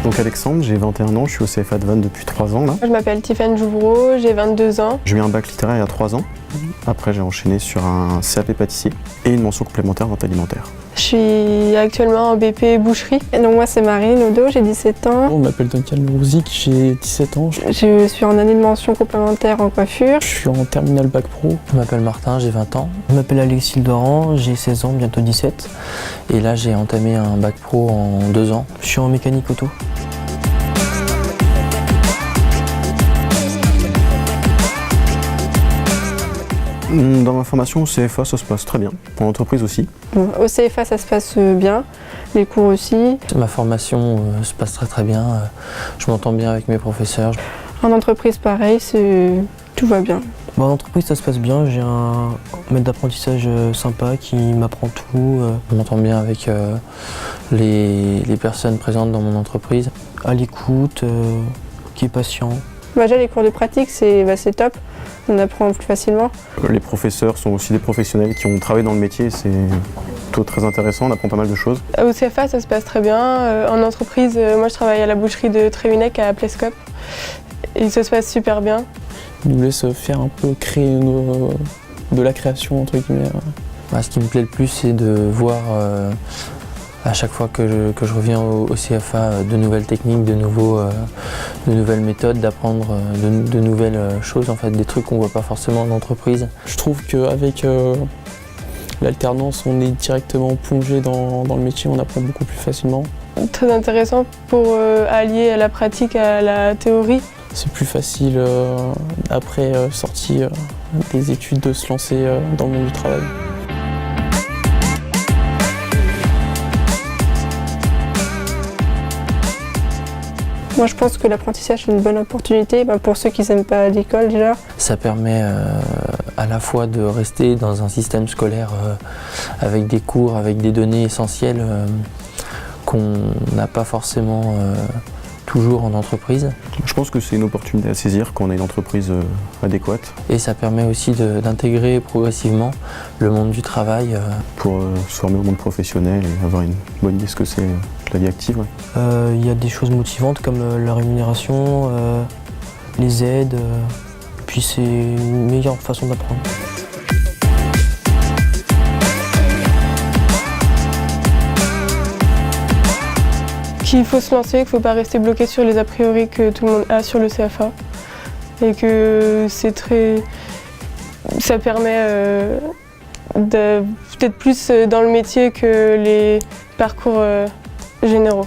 Donc Alexandre, j'ai 21 ans, je suis au CFA de Vannes depuis 3 ans là. Je m'appelle Tiffany Jouvreau, j'ai 22 ans. J'ai eu un bac littéraire il y a 3 ans. Après j'ai enchaîné sur un CAP pâtissier et une mention complémentaire vente alimentaire. Je suis actuellement en BP boucherie. Et donc moi c'est Marine Odo, j'ai 17 ans. On m'appelle Duncan Louzik, j'ai 17 ans. Je suis en année de mention complémentaire en coiffure. Je suis en terminale bac pro. Je m'appelle Martin, j'ai 20 ans. Je m'appelle Alexis Doran, j'ai 16 ans, bientôt 17. Et là j'ai entamé un bac pro en 2 ans. Je suis en mécanique auto. Dans ma formation au CFA, ça se passe très bien. En entreprise aussi. Bon, au CFA ça se passe bien, les cours aussi. Ma formation se passe très bien. Je m'entends bien avec mes professeurs. En entreprise pareil, tout va bien. Bon, en entreprise ça se passe bien, j'ai un maître d'apprentissage sympa qui m'apprend tout. Je m'entends bien avec les personnes présentes dans mon entreprise. À l'écoute, qui est patient. Déjà les cours de pratique c'est top, on apprend plus facilement. Les professeurs sont aussi des professionnels qui ont travaillé dans le métier, c'est plutôt très intéressant, on apprend pas mal de choses. Au CFA ça se passe très bien. En entreprise, moi je travaille à la boucherie de Trévinec à Plescope. Et ça se passe super bien. Ils nous laissent faire un peu créer de la création entre guillemets. Ce qui me plaît le plus c'est de voir à chaque fois que je reviens au CFA de nouvelles techniques, de nouvelles méthodes, d'apprendre de nouvelles choses, en fait, des trucs qu'on ne voit pas forcément en entreprise. Je trouve qu'avec l'alternance, on est directement plongé dans le métier, on apprend beaucoup plus facilement. Très intéressant pour allier la pratique à la théorie. C'est plus facile après sortie des études de se lancer dans le monde du travail. Moi je pense que l'apprentissage est une bonne opportunité pour ceux qui n'aiment pas l'école déjà. Ça permet à la fois de rester dans un système scolaire avec des cours, avec des données essentielles qu'on n'a pas forcément toujours en entreprise. Je pense que c'est une opportunité à saisir quand on a une entreprise adéquate. Et ça permet aussi d'intégrer progressivement le monde du travail. Pour se former au monde professionnel et avoir une bonne idée de ce que c'est la vie active. Il y a des choses motivantes comme la rémunération, les aides, puis c'est une meilleure façon d'apprendre. Qu'il faut se lancer, qu'il ne faut pas rester bloqué sur les a priori que tout le monde a sur le CFA. Et que ça permet d'être plus dans le métier que les parcours généraux.